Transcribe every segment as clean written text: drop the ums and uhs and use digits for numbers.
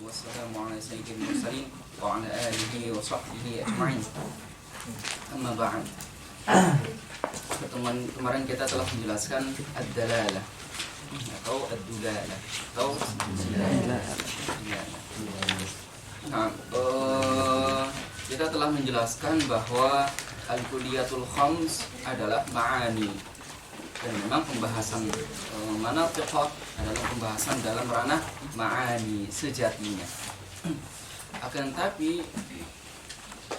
wassalamu ala sayyidil mursalin wa ala alihi wa sahbihi ajma'in. Amma ba'd. Pertemuan kemarin kita telah menjelaskan ad-dalalah atau ad-dulalah atau Nah, kita telah menjelaskan bahwa al-kulliyatul khams adalah ma'ani. Dan memang pembahasan manatiq adalah pembahasan dalam ranah ma'ani sejatinya. Akan tapi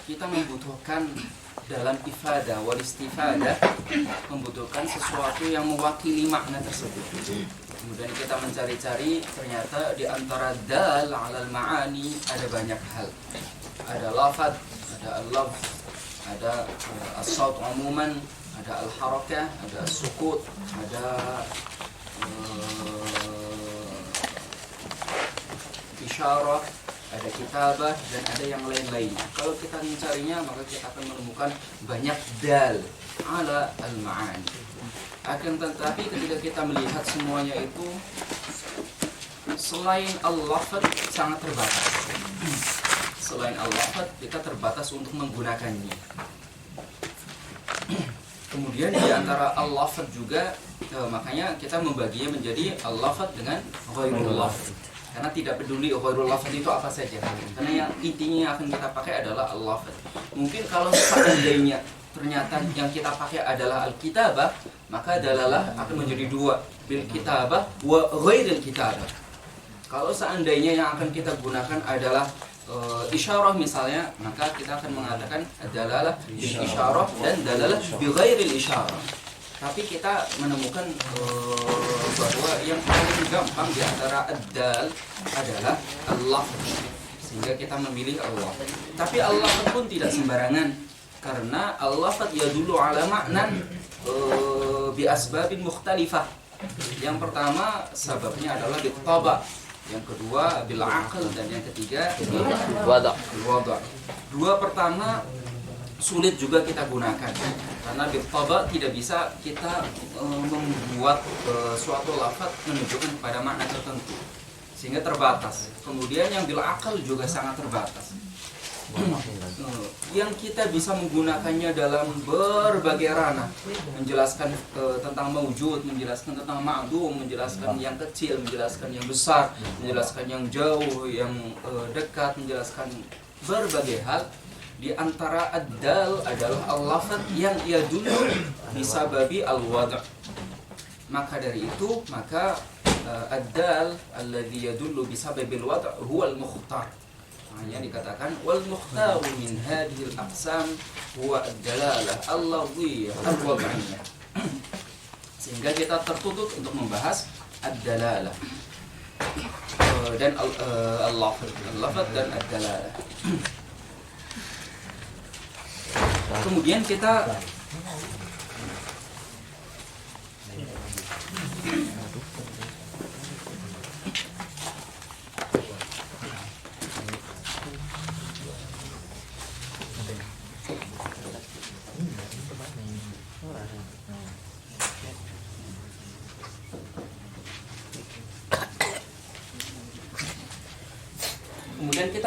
kita membutuhkan dalam ifadah wal istifadah membutuhkan sesuatu yang mewakili makna tersebut. Kemudian kita mencari-cari, ternyata di antara dal alal ma'ani ada banyak hal. Ada lafaz, ada al-lafz, ada as-saut umuman, ada al-harakah, ada as-sukut, ada isyarah, ada kitabah, dan ada yang lain-lainnya. Kalau kita mencarinya, maka kita akan menemukan banyak dal ala al-ma'ani. Akan tetapi ketika kita melihat semuanya itu, selain al-lafaz sangat terbatas. Selain al-lafaz, kita terbatas untuk menggunakannya. Kemudian di antara al-lafaz juga, makanya kita membaginya menjadi al-lafaz dengan ghairul lafaz. Karena tidak peduli ghairul lafaz itu apa saja. Karena yang intinya akan kita pakai adalah al-lafaz. Mungkin kalau seandainya ternyata yang kita pakai adalah al-kitabah, maka dalalah akan menjadi dua, bil kitabah wa ghairil kitabah. Kalau seandainya yang akan kita gunakan adalah isyarah misalnya, maka kita akan mengatakan dalalah bil isyarah dan dalalah bi ghairil isyarah. Tapi kita menemukan bahwa yang paling gampang di antara ad-dal adalah Allah, sehingga kita memilih Allah. Tapi Allah pun tidak sembarangan, karena Allah yadullu ala ma'nan bi asbabin mukhtalifah. Yang pertama sababnya adalah bil taba', yang kedua bil aql, dan yang ketiga bil wada'. Dua pertama sulit juga kita gunakan, karena bil taba' tidak bisa kita membuat suatu lafaz menunjukkan kepada makna tertentu, sehingga terbatas. Kemudian yang bil aql juga sangat terbatas. Yang kita bisa menggunakannya dalam berbagai ranah, menjelaskan tentang mawjud, menjelaskan tentang ma'dum, menjelaskan yang kecil, menjelaskan yang besar, menjelaskan yang jauh, yang dekat, menjelaskan berbagai hal. Di antara ad-dal adalah al-lafaz yang ia dulu bisababi al-wada'. Maka dari itu, maka ad-dal alladhi yadullu bisababi al-wada' huwa al-mukhtar. Hanya dikatakan wal mukhtaru min hadhil aqsam huwa ad-dalalah al-lafziyyah al-wad'iyyah. Sehingga kita tertutup untuk membahas ad-dalalah dan al-lafz dan ad-dalalah. Kemudian kita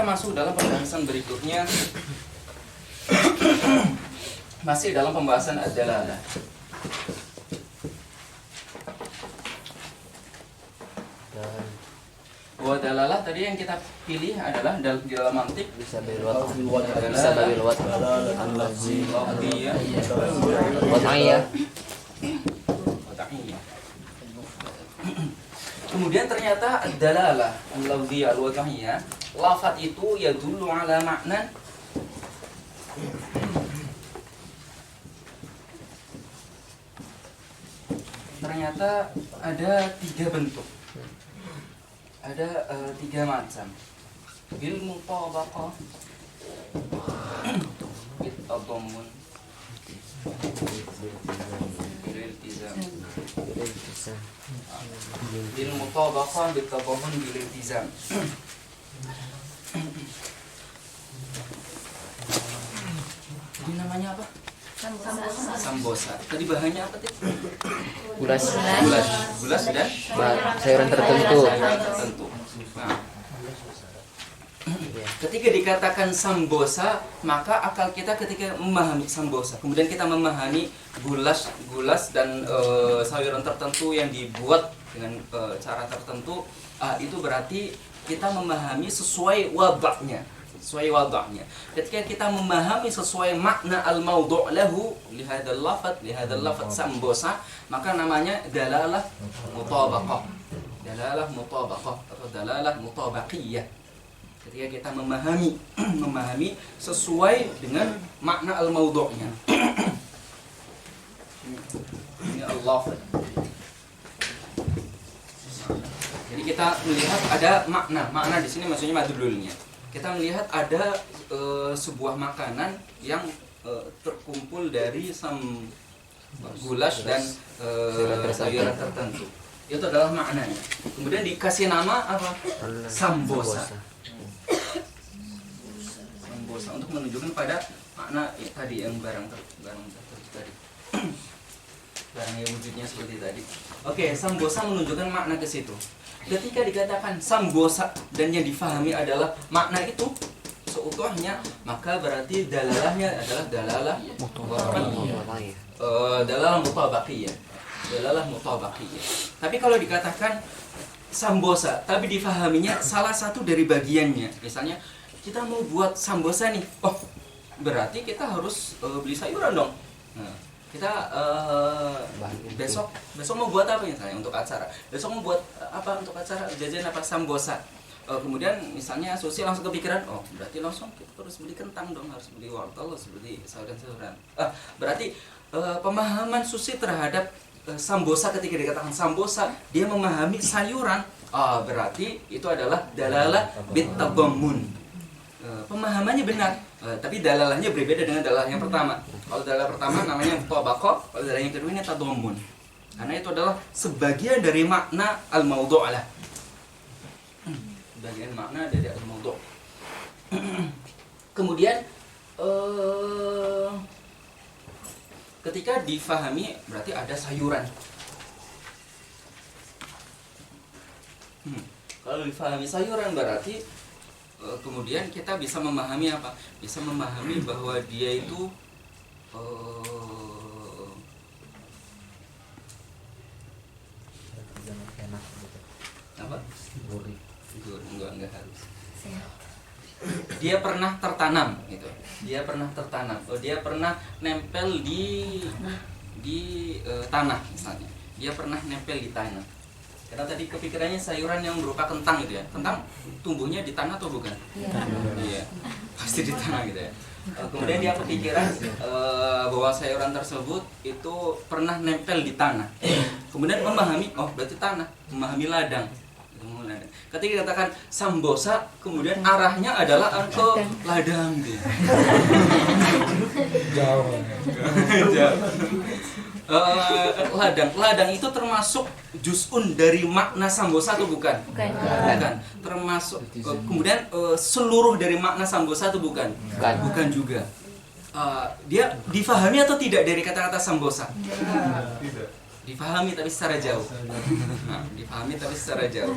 masuk dalam pembahasan berikutnya. Masih dalam pembahasan ad-dalalah. Wa dalalah tadi yang kita pilih adalah di dalam mantik bisa babil wat Kemudian ternyata ad-dalalah al-lafziyyah al-wad'iyyah, lafaz itu yadullu ala ma'nan ternyata ada tiga bentuk, ada tiga macam. Bil mutabaqah, bil tadammun, bil iltizam. Bil mutabaqah, bil tadammun, bil iltizam. Ini namanya apa? Sambosa. Tadi bahannya apa tadi? Gulas dan sayuran tertentu. Nah, Ketika dikatakan sambosa, maka akal kita ketika memahami sambosa, kemudian kita memahami gulas dan sayuran tertentu yang dibuat dengan cara tertentu, itu berarti kita memahami sesuai wadahnya. Ketika kita memahami sesuai makna al-maudhu' lahu li hadzal lafaz sambosa, maka namanya dalalah mutabaqah. Dalalah mutabaqah atau dalalah mutabaqiyah. Ketika kita memahami sesuai dengan makna al-maudhu'nya. Ini al-lafaz. Jadi kita melihat ada makna di sini maksudnya madlulnya. Kita melihat ada sebuah makanan yang terkumpul dari gulas dan sayuran tertentu. Itu adalah maknanya. Kemudian dikasih nama apa? Sambosa. Sambosa untuk menunjukkan pada makna tadi yang barang tertentu tadi. Barang yang wujudnya seperti tadi. Oke, sambosa menunjukkan makna ke situ. Ketika dikatakan sambosa dan yang difahami adalah makna itu seutuhnya, maka berarti dalalahnya adalah dalalah mutabaqiyah. Dalalah mutabaqiyah. Tapi kalau dikatakan sambosa tapi difahaminya salah satu dari bagiannya, misalnya kita mau buat sambosa nih, oh berarti kita harus beli sayuran dong. Nah, kita besok mau buat apa misalnya untuk acara, besok mau buat apa untuk acara, jajan apa, sambosa. Kemudian misalnya Susi langsung kepikiran, oh berarti langsung kita harus beli kentang dong, harus beli wortel, harus beli sayuran-sayuran. Berarti pemahaman Susi terhadap sambosa, ketika dikatakan sambosa dia memahami sayuran, berarti itu adalah dalalah bitadammun. Pemahamannya benar, tapi dalalahnya berbeda dengan dalalah yang pertama. Kalau dalalah pertama namanya mutabaqah, kalau dalalah yang kedua ini tadammun. Karena itu adalah sebagian dari makna al-maudhu' lah. Bagian makna dari al-maudhu'. Kemudian ketika difahami berarti ada sayuran. Kalau difahami sayuran berarti kemudian kita bisa memahami apa? Bisa memahami bahwa dia itu apa? Enggak harus. Dia pernah tertanam gitu. Dia pernah tertanam. Dia pernah nempel di tanah misalnya. Dia pernah nempel di tanah. Karena tadi kepikirannya sayuran yang berupa kentang gitu ya. Kentang tumbuhnya di tanah atau bukan? Iya. Pasti di tanah gitu ya. Kemudian dia kepikiran bahwa sayuran tersebut itu pernah nempel di tanah. Kemudian memahami, oh berarti tanah, memahami ladang. Ketika dikatakan sambosa, kemudian arahnya adalah ke ladang gitu. Jauh. Ladang itu termasuk juz'un dari makna sambosa atau bukan? Bukan. Termasuk kemudian seluruh dari makna sambosa atau bukan? Bukan juga. Dia difahami atau tidak dari kata-kata sambosa? Tidak. Difahami tapi secara jauh. Difahami tapi secara jauh.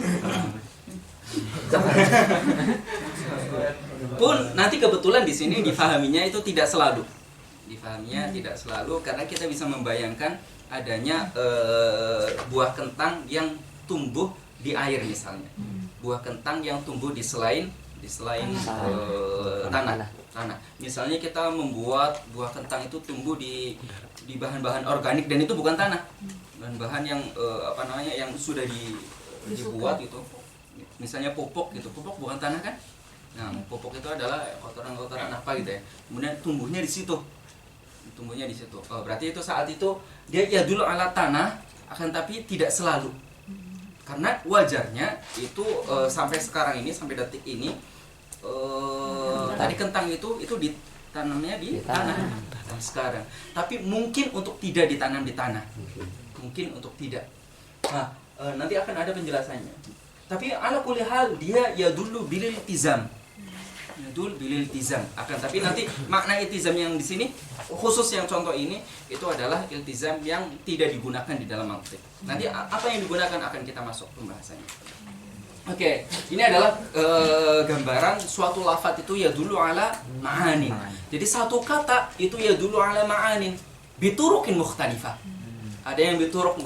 Pun nanti kebetulan di sini difahaminya itu tidak selalu. Difahaminya tidak selalu karena kita bisa membayangkan adanya buah kentang yang tumbuh di air misalnya. Buah kentang yang tumbuh di selain tanah. Misalnya kita membuat buah kentang itu tumbuh di bahan-bahan organik dan itu bukan tanah. Bahan-bahan yang yang sudah dibuat itu. Misalnya pupuk gitu. Pupuk bukan tanah kan? Nah, pupuk itu adalah kotoran-kotoran apa gitu ya. Kemudian tumbuhnya di situ. Berarti itu saat itu dia ya dulu ala tanah, akan tapi tidak selalu. Karena wajarnya itu sampai sekarang ini, sampai detik ini tadi kentang itu ditanamnya di tanah sekarang. Tapi mungkin untuk tidak ditanam di tanah. Mungkin untuk tidak. Nah, nanti akan ada penjelasannya. Tapi ala kulli hal dia ya dulu bil iltizam. Akan tapi nanti makna iltizam yang di sini khusus yang contoh ini itu adalah iltizam yang tidak digunakan di dalam mantik. Nanti apa yang digunakan akan kita masuk pembahasannya. Oke, ini adalah gambaran suatu lafadz itu ya dulu ala ma'anin. Jadi satu kata itu ya dulu ala ma'anin biturukin mukhtalifah. Ada yang bituruk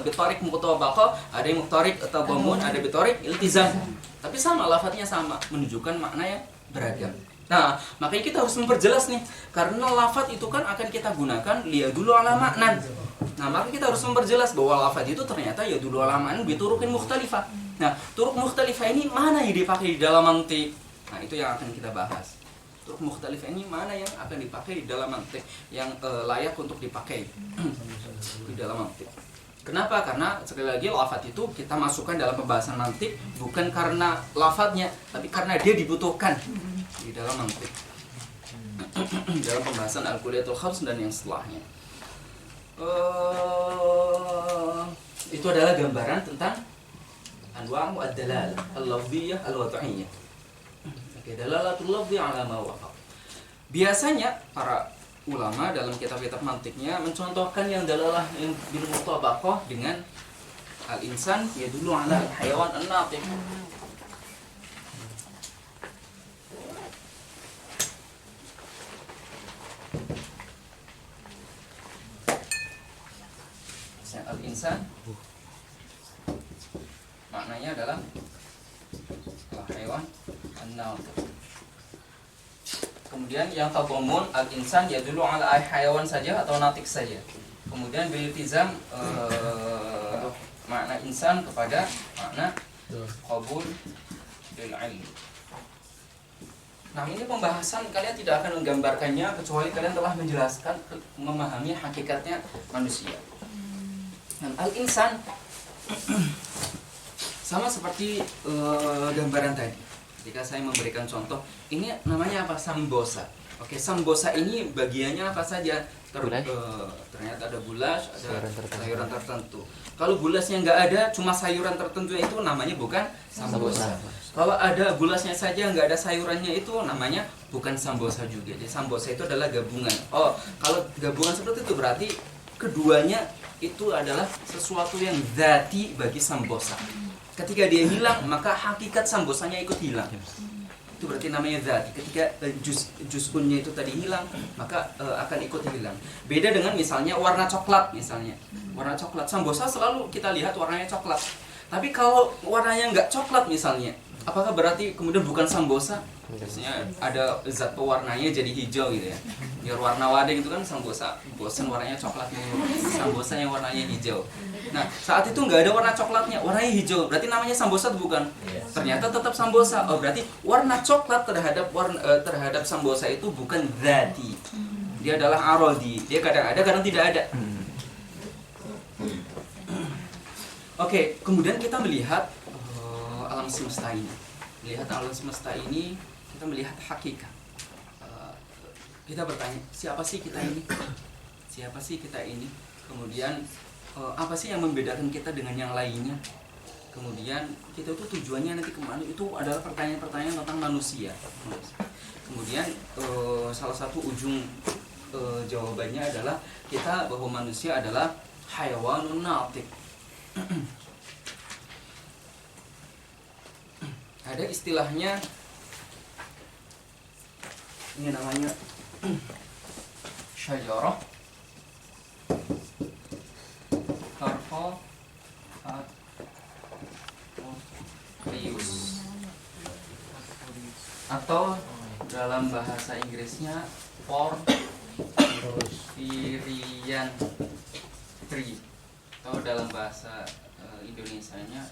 bitarik mutabaqah, ada yang mutarik tadammun, ada bitarik iltizam. Tapi sama lafadznya sama, menunjukkan makna yang beragam. Nah, makanya kita harus memperjelas nih, karena lafadz itu kan akan kita gunakan liyadullu ala ma'nan. Nah, maka kita harus memperjelas bahwa lafadz itu ternyata yadullu ala ma'nan biturukin mukhtalifah. Nah, turuk mukhtalifah ini mana yang dipakai di dalam mantik? Nah, itu yang akan kita bahas. Turuk mukhtalifah ini mana yang akan dipakai di dalam mantik, yang layak untuk dipakai di dalam mantik. Kenapa? Karena sekali lagi lafadz itu kita masukkan dalam pembahasan mantik bukan karena lafadznya, tapi karena dia dibutuhkan di dalam mantik. Dalam pembahasan al-kuliyatul khams dan yang setelahnya. Itu adalah gambaran tentang anwa'u ad-dalalah al-lafdhiyah al-wad'iyyah. Oke, dalalatul lafdhi 'ala ma waqa'a. Biasanya para ulama dalam kitab-kitab mantiknya mencontohkan yang dalalah yang bil mutabaqah dengan al-insan yadullu 'ala al-hayawan an-natiq. Al-insan maknanya adalah al-hayawan an-natiq. Kemudian yang tadammun al-insan yadullu ala hayawan saja atau natik saja. Kemudian biltizam makna insan kepada makna qabul bil ilm. Nah, ini pembahasan kalian tidak akan menggambarkannya kecuali kalian telah menjelaskan memahami hakikatnya manusia. Dan al-insan sama seperti gambaran tadi. Jika saya memberikan contoh, ini namanya apa? Sambosa. Oke, sambosa ini bagiannya apa saja? Ternyata ada gulas, ada sayuran tertentu. Kalau gulasnya nggak ada, cuma sayuran tertentu itu namanya bukan sambosa. Kalau ada gulasnya saja nggak ada sayurannya itu namanya bukan sambosa juga. Jadi sambosa itu adalah gabungan. Oh, kalau gabungan seperti itu berarti keduanya itu adalah sesuatu yang dzati bagi sambosa. Ketika dia hilang, maka hakikat sambosanya ikut hilang. Itu berarti namanya dzati. Ketika juz'unnya itu tadi hilang, maka akan ikut hilang. Beda dengan misalnya warna coklat misalnya. Warna coklat, sambosa selalu kita lihat warnanya coklat. Tapi kalau warnanya nggak coklat misalnya, apakah berarti kemudian bukan sambosa? Biasanya ada zat pewarnanya jadi hijau gitu ya. Biar warna wadah itu kan sambosa, bosan warnanya coklat, sambosa yang warnanya hijau. Nah, saat itu nggak ada warna coklatnya, warnanya hijau. Berarti namanya sambosa atau bukan? Ternyata tetap sambosa. Oh, berarti warna coklat terhadap sambosa itu bukan dzati. Dia adalah arodi. Dia kadang ada, kadang tidak ada. Oke, kemudian kita melihat alam semesta ini. Melihat alam semesta ini, kita melihat hakikat. Kita bertanya, siapa sih kita ini? Siapa sih kita ini? Kemudian apa sih yang membedakan kita dengan yang lainnya? Kemudian kita itu tujuannya nanti kemana? Itu adalah pertanyaan-pertanyaan tentang manusia. Kemudian salah satu ujung jawabannya adalah kita bahwa manusia adalah hayawanun natiq. Ada istilahnya, ini namanya syajarah Farforius, atau dalam bahasa Inggrisnya Porphyrian tree, atau dalam bahasa Indonesianya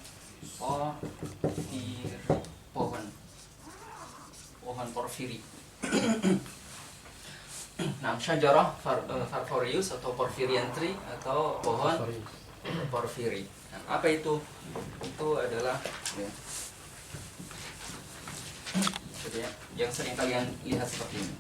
pohon porfiri. Nah, syajarah Farforius atau Porphyrian tree atau pohon porfiri. Nah, apa itu? Itu adalah ya, yang sering kalian lihat seperti ini.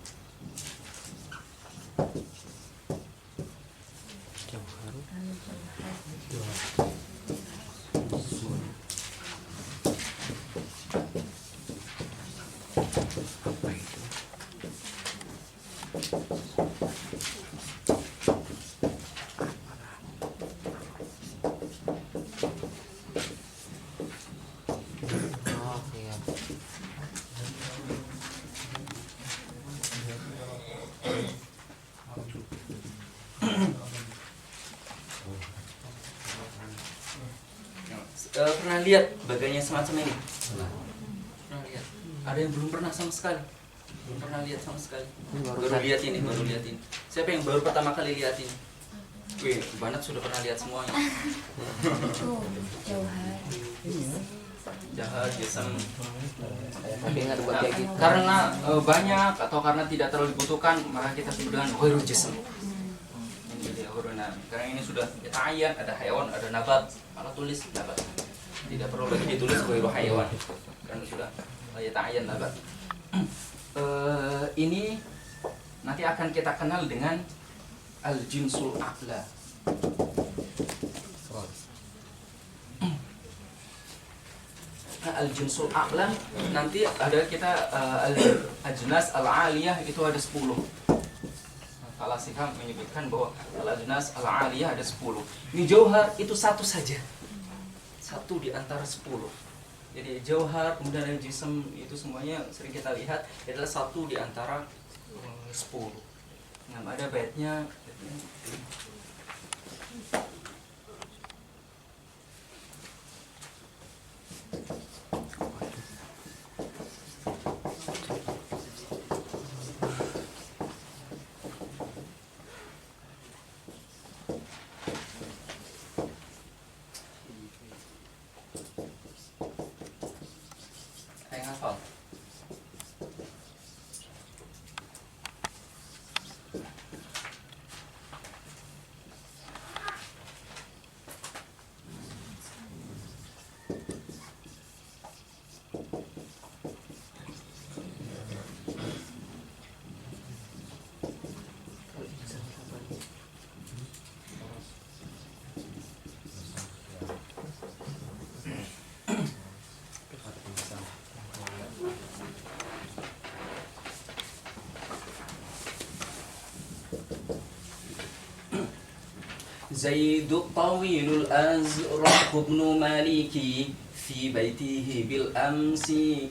lihat bagainya semacam ini? Pernah lihat? Ada yang belum pernah sama sekali? Belum pernah lihat sama sekali? Baru lihat ini. Siapa yang baru pertama kali lihat ini? Wih, banyak sudah pernah lihat semuanya. Jauhar, jism. Tapi nggak buat kayak gitu. Karena banyak atau karena tidak terlalu dibutuhkan, maka kita sebut dengan ghairul jism. Ini dia ghairul nabi. Karena ini sudah ta'ayyan, ada hayawan, ada nabat. Malah tulis nabat. Tidak perlu lagi ditulis ghairul hayawan. Karena sudah ta'ayyan nabat. Ini nanti akan kita kenal dengan al-jinsul a'la. Al-jinsul a'la nanti ada kita al-ajnas al-aliyah itu ada 10. Falasifah menyebutkan bahwa al-ajnas al-aliyah ada 10. Ini jauhar itu satu saja. Satu di antara 10. Jadi jauhar kemudian ada jism itu semuanya sering kita lihat adalah satu di antara 10. Nah, ada baitnya. Saya hafal. زيد الطويل الأزرق بن مالكي في بيته بالأمس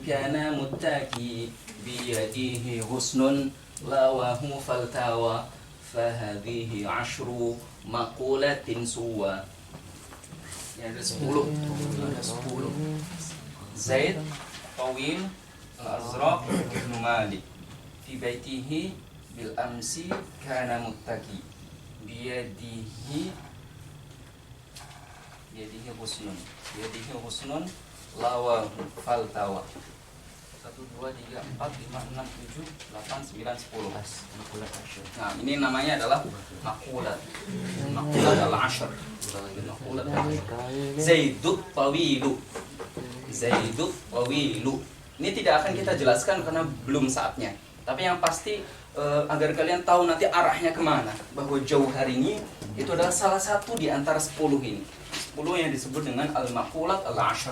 كان متكي بيده غصن لواه فالتوى فهذه 10 مقولة سوى. Ada 10. Zaid Tawil Al-Azraq Ibn Malik fi baitihi bil amsi kana muttaki biyadihi husnun lawa faltawa. 1, 2, 3, 4, 5, 6, 7, 8, 9, 10. Nah, ini namanya adalah maqulat al-ashr. Maqulat al-ashr. Zaidut tawilu. Ini tidak akan kita jelaskan karena belum saatnya. Tapi yang pasti agar kalian tahu nanti arahnya kemana, bahwa jauhar ini itu adalah salah satu di antara 10 ini. 10 yang disebut dengan al-maqulat al-ashr.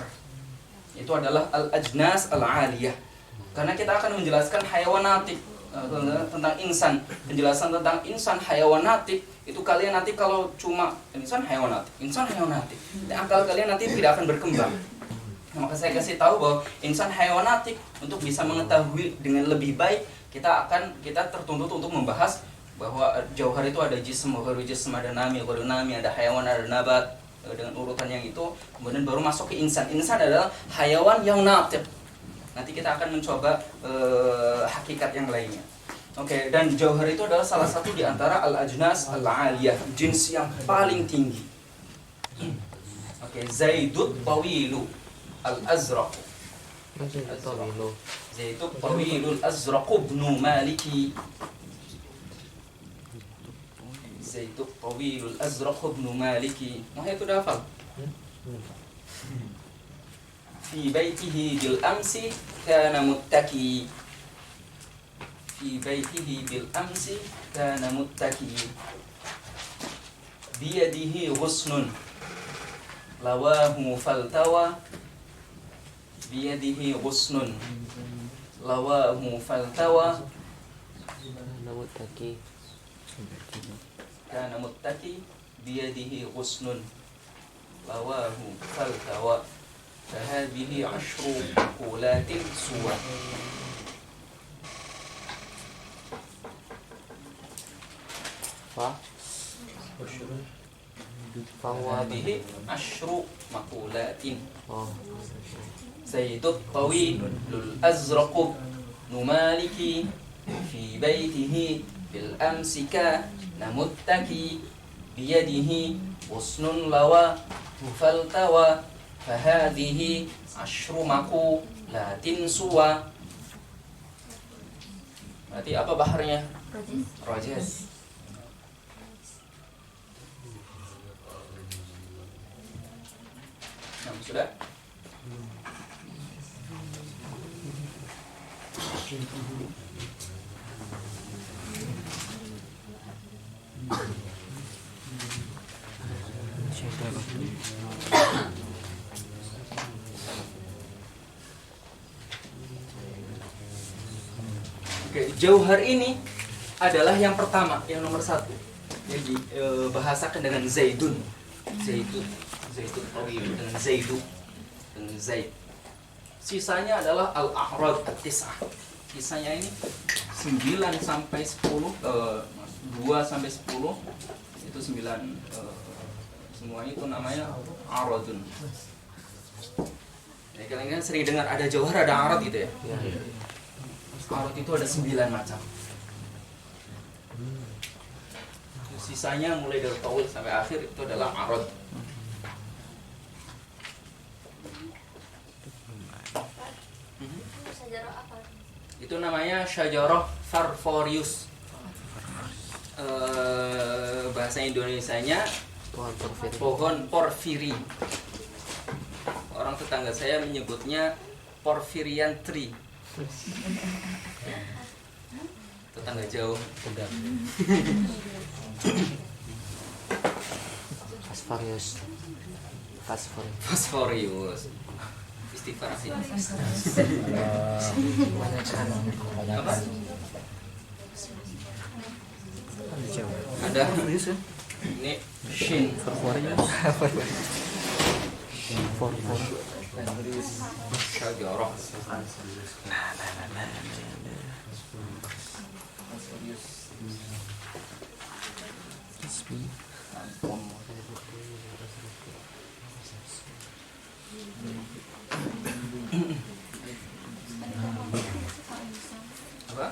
Itu adalah al-ajnas al-aliyah. Karena kita akan menjelaskan hayawanatik tentang insan. Penjelasan tentang insan hayawanatik itu kalian nanti kalau cuma insan hayawanatik, akal kalian nanti tidak akan berkembang. Nah, maka saya kasih tahu bahwa insan hayawanatik untuk bisa mengetahui dengan lebih baik kita tertuntut untuk membahas bahwa jauhar itu ada jism, ada nami, ada hayawan, ada nabat dengan urutan yang itu, kemudian baru masuk ke insan. Insan adalah hayawan yang natiq. Nanti kita akan mencoba hakikat yang lainnya. Oke, dan jauhar itu adalah salah satu di antara al-ajnas al-aliyah, jins yang paling tinggi. Oke, Zaidut tawilu al-azraq. Zaidut tawilul azraq ibn maliki. Zaidut tawilul azraq ibn maliki. Nah, itu dah hafal. Fi baitihi bil amsi kana muttaki. Fi baitihi bil amsi kana muttaki. Biyadihi ghusnun lawahu faltawa. Biyadihi ghusnun lawahu faltawa. Kana muttaki biyadihi ghusnun lawahu faltawa. فهذه 10 مقولات سوى. Fahuwa. Hadhihi asyru maqulatin. Oh. Zaidut tawilul azraqu numaliki fi baitihi bil amsika namuttaki biyadihi husnun lawa faltawa fahadhihi asyru maqulatin suwa. Berarti apa baharnya? Rajas. Nah, sudah? Oke, jauhar ini adalah yang pertama, yang nomor 1. Jadi bahasakan dengan zaidun, zaidun tawil dengan zaidu, dengan zaid. Sisanya adalah al-a'rad at-tis'ah. Sisanya ini 9 sampai 10, 2 sampai 10 itu 9, semuanya itu namanya aradun. Ya, kalian kan sering dengar ada jauhar, ada arad gitu ya. Arad itu ada 9 macam. Sisanya mulai dari tawil sampai akhir itu adalah arad. Itu namanya syajarah Farforius. Bahasa Indonesianya pohon porfiri. Orang tetangga saya menyebutnya Porphyrian tree. Tetangga jauh. Fosforius. Istighfar sih. Apa? Ada ini shin. Syajarah. Apa?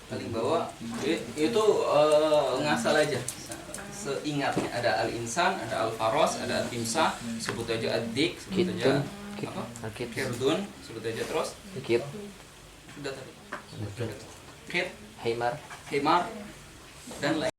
Paling bawah itu ngasal aja. Seingatnya ada al-insan, ada al-faros, ada al-timsah, sebut aja ad-dik, sebut aja apa? Kirdun, sebut aja terus. Kit. Sudah tadi. Kit, Himar. himar dan lain.